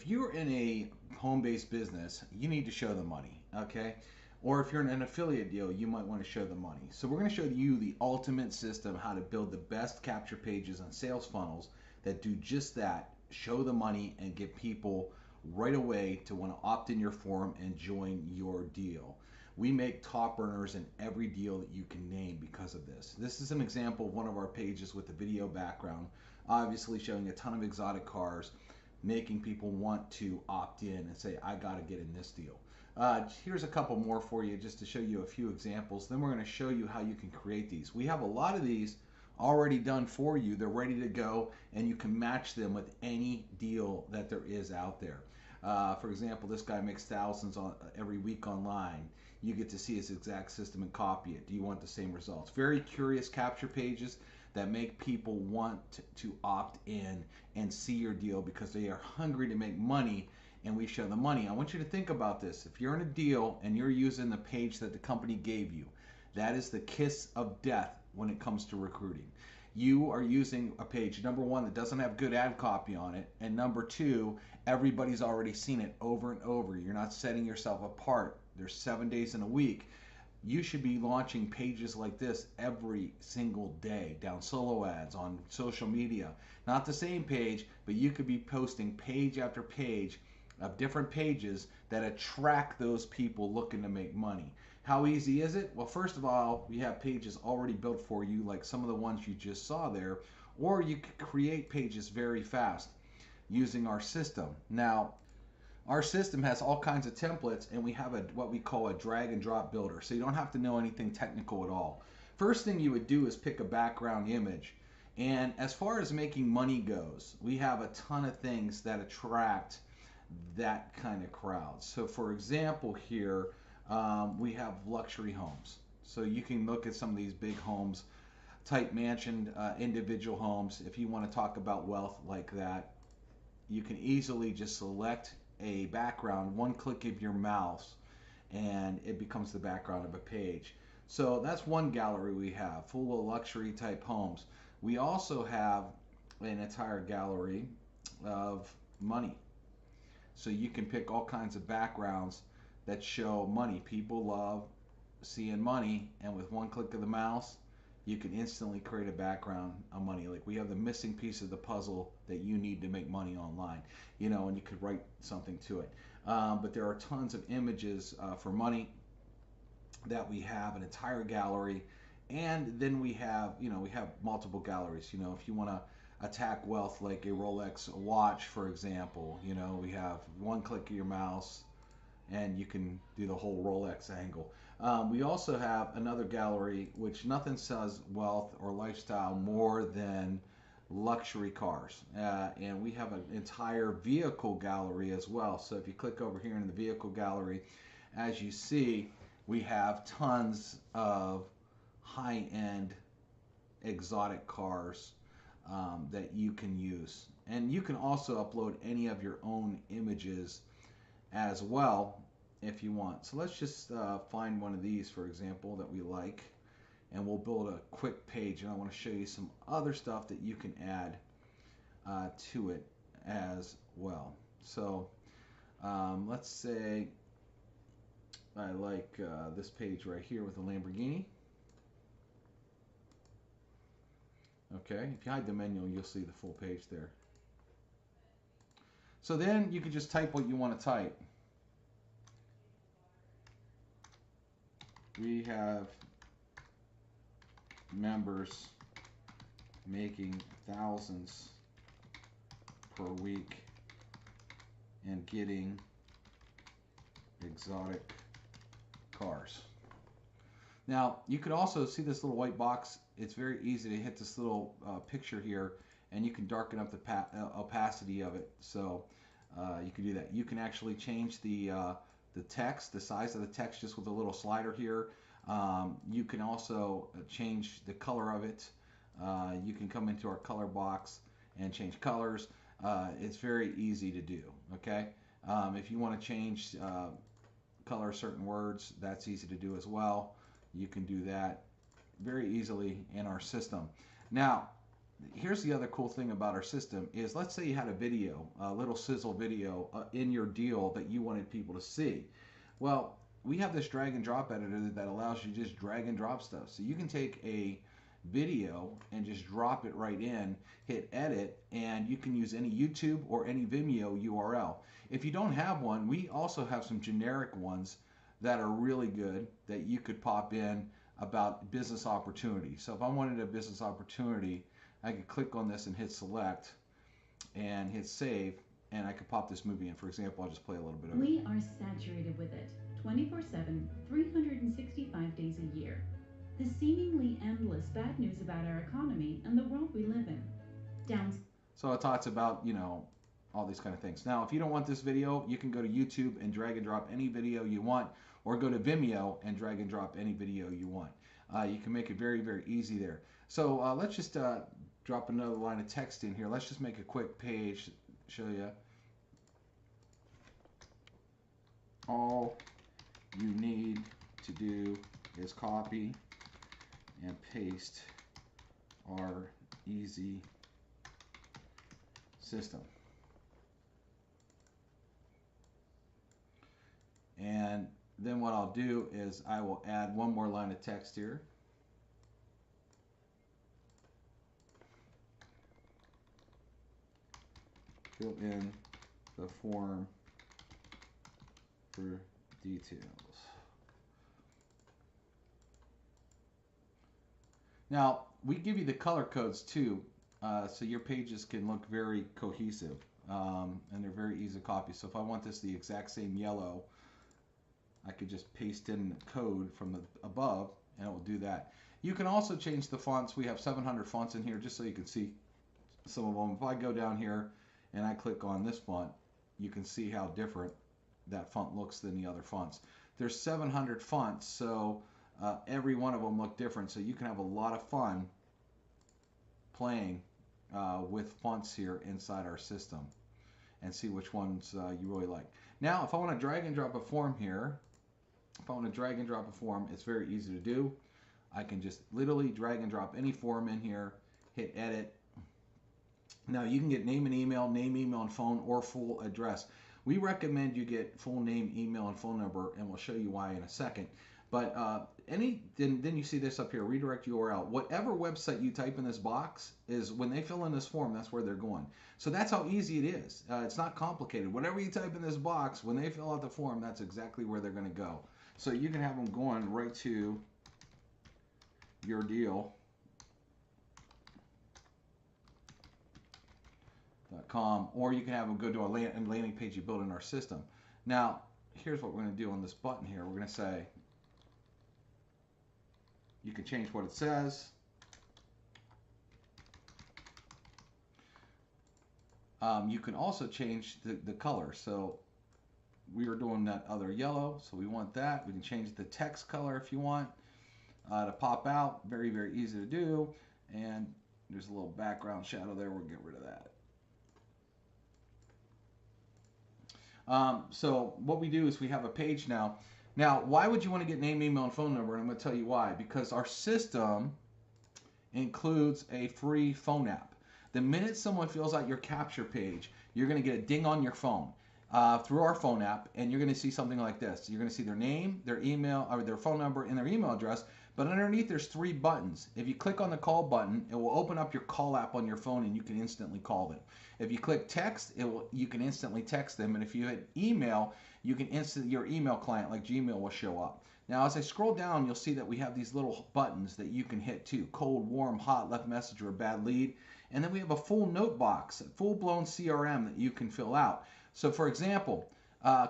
if you're in a home-based business, you need to show the money, okay? Or if you're in an affiliate deal, you might want to show the money. So we're going to show you the ultimate system, how to build the best capture pages and sales funnels that do just that, show the money and get people right away to want to opt in your forum and join your deal. We make top earners in every deal that you can name because of this. This is an example of one of our pages with the video background, obviously showing a ton of exotic cars, making people want to opt in and say, I got to get in this deal. Here's a couple more for you just to show you a few examples. Then we're going to show you how you can create these. We have a lot of these already done for you. They're ready to go, and you can match them with any deal that there is out there. For example, this guy makes thousands every week online. You get to see his exact system and copy it. Do you want the same results? Very curious capture pages that make people want to opt in and see your deal because they are hungry to make money, and we show the money. I want you to think about this. If you're in a deal and you're using the page that the company gave you, that is the kiss of death when it comes to recruiting. You are using a page, number one, that doesn't have good ad copy on it, and number two, everybody's already seen it over and over. You're not setting yourself apart. There's 7 days in a week. You should be launching pages like this every single day, down solo ads on social media. Not the same page, but you could be posting page after page of different pages that attract those people looking to make money. How easy is it? Well, first of all, we have pages already built for you, like some of the ones you just saw there, or you could create pages very fast using our system. Now, our system has all kinds of templates, and we have what we call a drag and drop builder, so you don't have to know anything technical at all. First thing you would do is pick a background image, and as far as making money goes, we have a ton of things that attract that kind of crowd. So for example here, we have luxury homes. So you can look at some of these big homes, type mansion, individual homes. If you want to talk about wealth like that, you can easily just select a background, one click of your mouse, and it becomes the background of a page. So that's one gallery we have, full of luxury type homes. We also have an entire gallery of money. So you can pick all kinds of backgrounds that show money. People love seeing money, and with one click of the mouse, you can instantly create a background of money. Like we have the missing piece of the puzzle that you need to make money online, and you could write something to it. But there are tons of images for money that we have, an entire gallery, and then we have multiple galleries. If you want to attack wealth like a Rolex watch, for example, we have one click of your mouse and you can do the whole Rolex angle. We also have another gallery which nothing says wealth or lifestyle more than luxury cars, and we have an entire vehicle gallery as well. So if you click over here in the vehicle gallery, as you see, we have tons of high-end exotic cars that you can use, and you can also upload any of your own images as well if you want. So let's just find one of these, for example, that we like, and we'll build a quick page, and I want to show you some other stuff that you can add to it as well. So let's say I like this page right here with the Lamborghini. Okay, if you hide the menu, you'll see the full page there. So then you can just type what you want to type. We have members making thousands per week and getting exotic cars. Now, you could also see this little white box. It's very easy to hit this little picture here, and you can darken up the opacity of it. So you can do that. You can actually change the text, the size of the text, just with a little slider here. You can also change the color of it. You can come into our color box and change colors. It's very easy to do, okay? If you want to change color certain words, that's easy to do as well. You can do that very easily in our system. Now, here's the other cool thing about our system is, let's say you had a video, a little sizzle video in your deal that you wanted people to see. Well, we have this drag and drop editor that allows you to just drag and drop stuff. So you can take a video and just drop it right in, hit edit, and you can use any YouTube or any Vimeo URL. If you don't have one, we also have some generic ones that are really good that you could pop in about business opportunity. So if I wanted a business opportunity, I could click on this and hit select and hit save, and I could pop this movie in. For example, I'll just play a little bit of it. We are saturated with it, 24/7, 365 days a year. The seemingly endless bad news about our economy and the world we live in. So it talks about, you know, all these kind of things. Now, if you don't want this video, you can go to YouTube and drag and drop any video you want, or go to Vimeo and drag and drop any video you want. You can make it very, very easy there. So let's just drop another line of text in here. Let's just make a quick page, show you. All you need to do is copy and paste our easy system. And then what I'll do is I will add one more line of text here. Fill in the form for details. Now, we give you the color codes too, so your pages can look very cohesive, and they're very easy to copy. So if I want this the exact same yellow, I could just paste in the code from the above, and it will do that. You can also change the fonts. We have 700 fonts in here, just so you can see some of them. If I go down here and I click on this font, you can see how different that font looks than the other fonts. There's 700 fonts, so every one of them look different. So you can have a lot of fun playing with fonts here inside our system and see which ones you really like. Now, if I want to drag and drop a form here, it's very easy to do. I can just literally drag and drop any form in here, hit edit. Now you can get name, email, and phone, or full address. We recommend you get full name, email, and phone number, and we'll show you why in a second. But then you see this up here, redirect URL. Whatever website you type in this box is, when they fill in this form, that's where they're going. So that's how easy it is. It's not complicated. Whatever you type in this box, when they fill out the form, that's exactly where they're going to go. So you can have them going right to your deal.com, or you can have them go to a landing page you build in our system. Now, here's what we're going to do on this button here. We're going to say, you can change what it says. You can also change the color. So we were doing that other yellow, so we want that. We can change the text color if you want to pop out. Very, very easy to do. And there's a little background shadow there. We'll get rid of that. So what we do is we have a page now. Now, why would you want to get name, email, and phone number? And I'm going to tell you why. Because our system includes a free phone app. The minute someone fills out your capture page, you're going to get a ding on your phone through our phone app, and you're going to see something like this. You're going to see their name, their email, or their phone number, and their email address. But underneath, there's 3 buttons. If you click on the call button, it will open up your call app on your phone, and you can instantly call them. If you click text, you can instantly text them. And if you hit email, your email client like Gmail will show up. Now, as I scroll down, you'll see that we have these little buttons that you can hit too: cold, warm, hot, left message, or a bad lead. And then we have a full note box, a full-blown CRM that you can fill out. So, for example,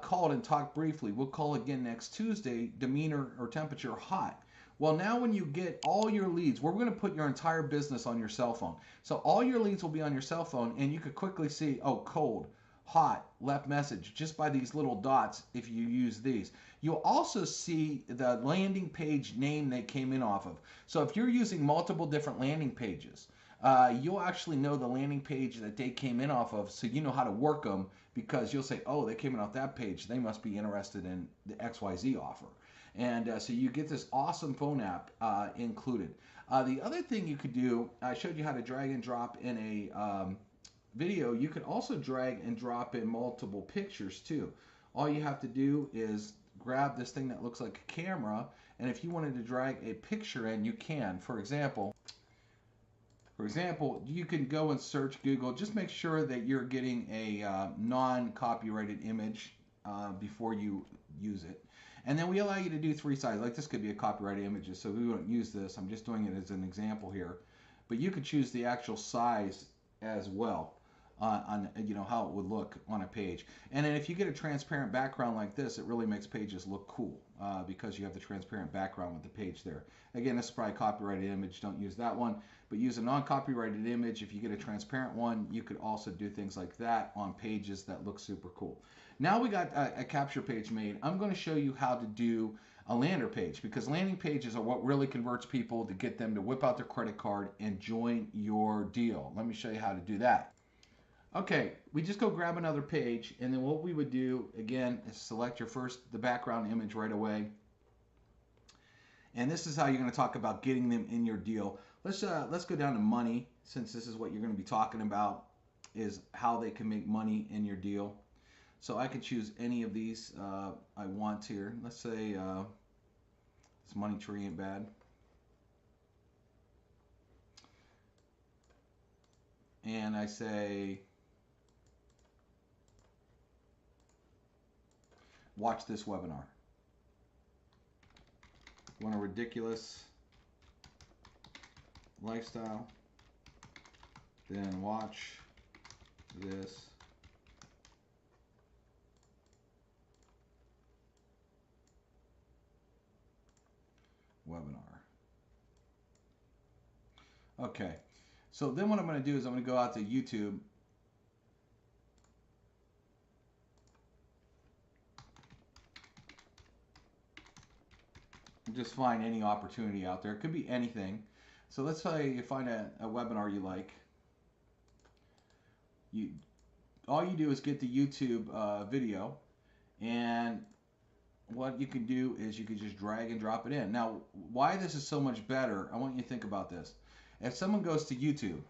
called and talked briefly. We'll call again next Tuesday. Demeanor or temperature hot. Well, now when you get all your leads, we're going to put your entire business on your cell phone. So all your leads will be on your cell phone, and you could quickly see, oh, cold, hot, left message, just by these little dots if you use these. You'll also see the landing page name they came in off of. So if you're using multiple different landing pages, you'll actually know the landing page that they came in off of, so you know how to work them, because you'll say, oh, they came in off that page. They must be interested in the XYZ offer. And so you get this awesome phone app included. The other thing you could do, I showed you how to drag and drop in a video. You could also drag and drop in multiple pictures too. All you have to do is grab this thing that looks like a camera, and if you wanted to drag a picture in, you can. For example, you can go and search Google. Just make sure that you're getting a non-copyrighted image before you use it. And then we allow you to do 3 sizes. Like this could be a copyrighted image, so we won't use this. I'm just doing it as an example here. But you could choose the actual size as well on how it would look on a page. And then if you get a transparent background like this, it really makes pages look cool because you have the transparent background with the page there. Again, this is probably a copyrighted image. Don't use that one. But use a non-copyrighted image. If you get a transparent one, you could also do things like that on pages that look super cool. Now we got a capture page made. I'm going to show you how to do a landing page, because landing pages are what really converts people to get them to whip out their credit card and join your deal. Let me show you how to do that. Okay, we just go grab another page, and then what we would do again is select the background image right away. And this is how you're going to talk about getting them in your deal. Let's go down to money, since this is what you're going to be talking about, is how they can make money in your deal. So I can choose any of these I want here. Let's say this money tree ain't bad. And I say, watch this webinar. Want a ridiculous lifestyle? Then watch this webinar. Okay, so then what I'm going to do is I'm going to go out to YouTube. Just find any opportunity out there. It could be anything. So let's say you find a webinar you like. All you do is get the YouTube video, and what you can do is you can just drag and drop it in. Now, why this is so much better, I want you to think about this. If someone goes to YouTube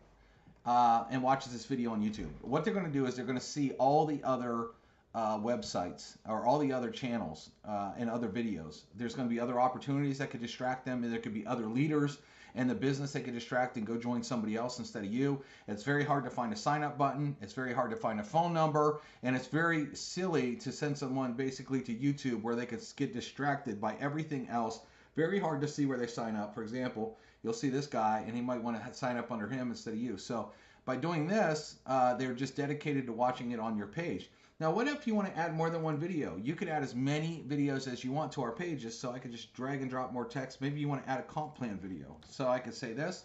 and watches this video on YouTube, what they're going to do is they're going to see all the other websites or all the other channels and other videos. There's going to be other opportunities that could distract them, and there could be other leaders in the business that could distract and go join somebody else instead of you. It's very hard to find a sign up button. It's very hard to find a phone number, and it's very silly to send someone basically to YouTube where they could get distracted by everything else. Very hard to see where they sign up. For example, you'll see this guy and he might want to sign up under him instead of you. So by doing this, they're just dedicated to watching it on your page. Now, what if you want to add more than one video? You could add as many videos as you want to our pages, so I could just drag and drop more text. Maybe you want to add a comp plan video. So I could say this: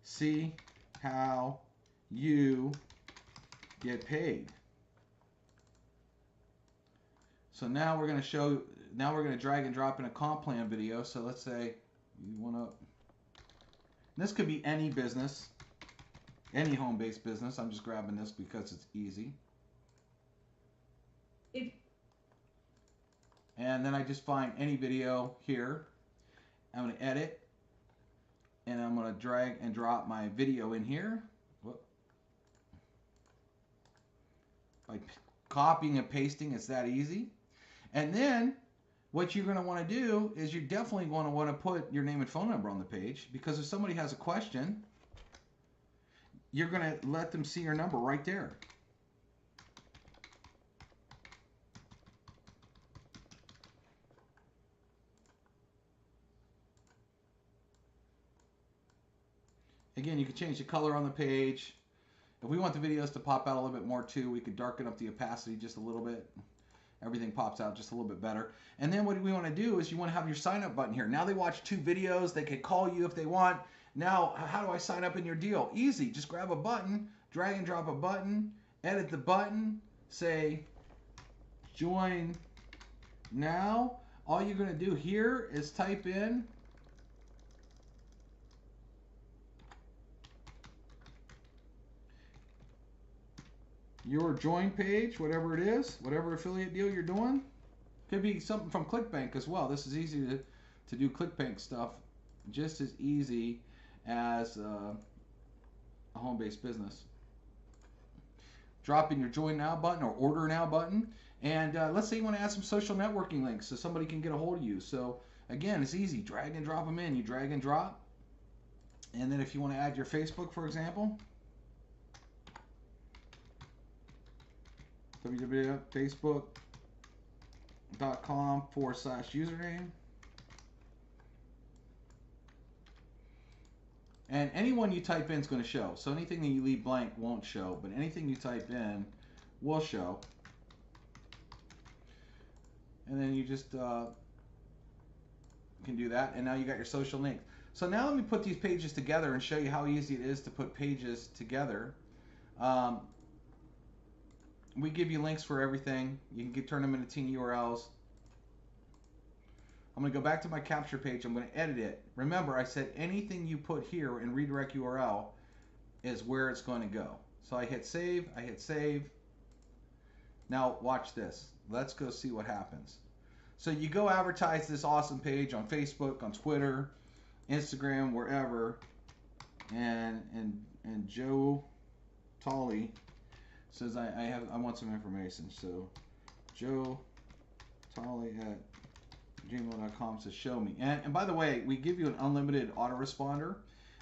see how you get paid. So now we're going to drag and drop in a comp plan video. So let's say you want to, this could be any business, any home-based business. I'm just grabbing this because it's easy. And then I just find any video here. I'm going to edit, and I'm going to drag and drop my video in here. Whoop. By copying and pasting, it's that easy. And then what you're going to want to do is you're definitely going to want to put your name and phone number on the page, because if somebody has a question, you're going to let them see your number right there. Again, you can change the color on the page. If we want the videos to pop out a little bit more too, we could darken up the opacity just a little bit. Everything pops out just a little bit better. And then what we want to do is you want to have your sign up button here. Now they watch 2 videos. They can call you if they want. Now, how do I sign up in your deal? Easy. Just grab a button, drag and drop a button, edit the button, say join now. All you're going to do here is type in your join page, whatever it is, whatever affiliate deal you're doing. Could be something from ClickBank as well. This is easy to do ClickBank stuff, just as easy as a home-based business. Drop in your join now button or order now button, and let's say you want to add some social networking links so somebody can get a hold of you. So again, it's easy. Drag and drop them in. You drag and drop, and then if you want to add your Facebook, for example, www.facebook.com/username. And anyone you type in is going to show. So anything that you leave blank won't show, but anything you type in will show. And then you just can do that. And now you got your social link. So now let me put these pages together and show you how easy it is to put pages together. We give you links for everything. You can turn them into team URLs. I'm going to go back to my capture page. I'm going to edit it. Remember, I said anything you put here in redirect URL is where it's going to go. So I hit save. I hit save. Now watch this. Let's go see what happens. So you go advertise this awesome page on Facebook, on Twitter, Instagram, wherever, and Joe Tolley says I want some information. So Joe Tolley at gmail.com says show me. And by the way, we give you an unlimited autoresponder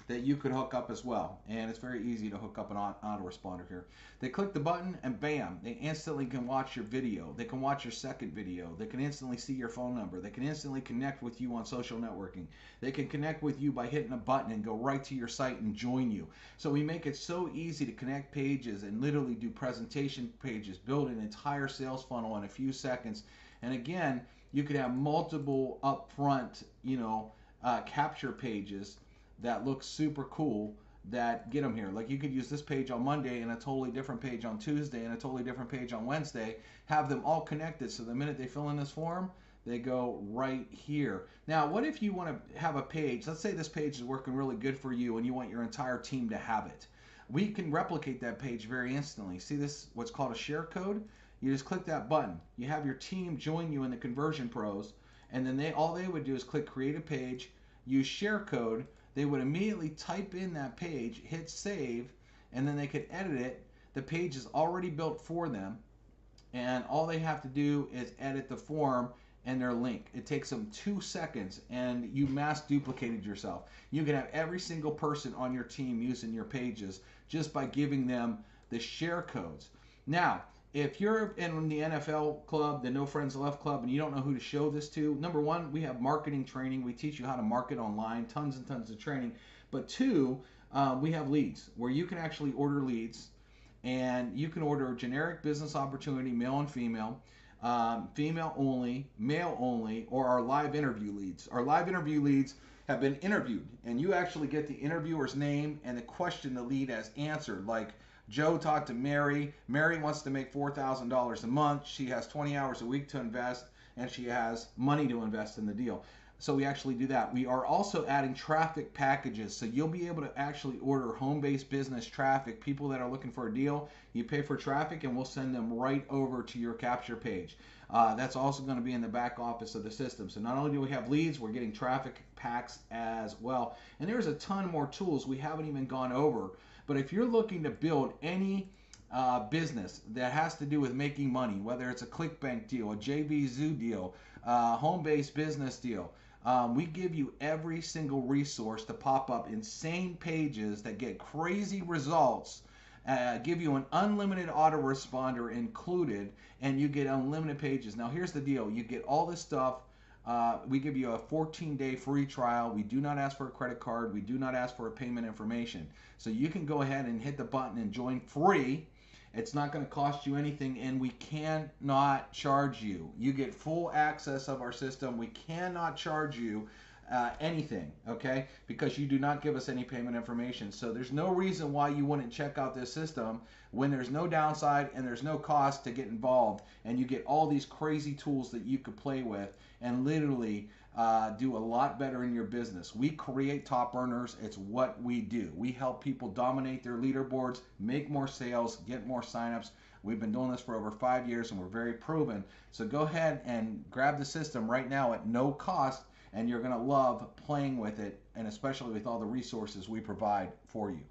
that you could hook up as well. And it's very easy to hook up an autoresponder here. They click the button and bam, they instantly can watch your video. They can watch your second video. They can instantly see your phone number. They can instantly connect with you on social networking. They can connect with you by hitting a button and go right to your site and join you. So we make it so easy to connect pages and literally do presentation pages, build an entire sales funnel in a few seconds. And again, you could have multiple upfront, capture pages that look super cool that get them here. Like you could use this page on Monday and a totally different page on Tuesday and a totally different page on Wednesday, have them all connected so the minute they fill in this form, they go right here. Now, what if you want to have a page, let's say this page is working really good for you and you want your entire team to have it. We can replicate that page very instantly. See this, what's called a share code? You just click that button. You have your team join you in the Conversion Pros, and then all they would do is click create a page, use share code. They would immediately type in that page, hit save, and then they could edit it. The page is already built for them, and all they have to do is edit the form and their link. It takes them 2 seconds, and you mass duplicated yourself. You can have every single person on your team using your pages just by giving them the share codes. Now, if you're in the NFL club, the No Friends Left club, and you don't know who to show this to, number one, we have marketing training. We teach you how to market online, tons and tons of training. But two, we have leads where you can actually order leads, and you can order generic business opportunity, male and female, female only, male only, or our live interview leads. Our live interview leads have been interviewed, and you actually get the interviewer's name and the question the lead has answered, like Joe talked to Mary. Mary wants to make $4,000 a month. She has 20 hours a week to invest, and she has money to invest in the deal. So we actually do that. We are also adding traffic packages. So you'll be able to actually order home-based business traffic, people that are looking for a deal. You pay for traffic, and we'll send them right over to your capture page. That's also going to be in the back office of the system. So not only do we have leads, we're getting traffic packs as well. And there's a ton more tools we haven't even gone over. But if you're looking to build any business that has to do with making money, whether it's a ClickBank deal, a JVZoo deal, home-based business deal, we give you every single resource to pop up insane pages that get crazy results, give you an unlimited autoresponder included, and you get unlimited pages. Now here's the deal. You get all this stuff. We give you a 14-day free trial. We do not ask for a credit card. We do not ask for a payment information. So you can go ahead and hit the button and join free. It's not going to cost you anything, and we cannot charge you. You get full access of our system. We cannot charge you anything, okay? Because you do not give us any payment information. So there's no reason why you wouldn't check out this system when there's no downside and there's no cost to get involved, and you get all these crazy tools that you could play with and literally do a lot better in your business. We create top earners. It's what we do. We help people dominate their leaderboards, make more sales, get more signups. We've been doing this for over 5 years and we're very proven. So go ahead and grab the system right now at no cost, and you're going to love playing with it, and especially with all the resources we provide for you.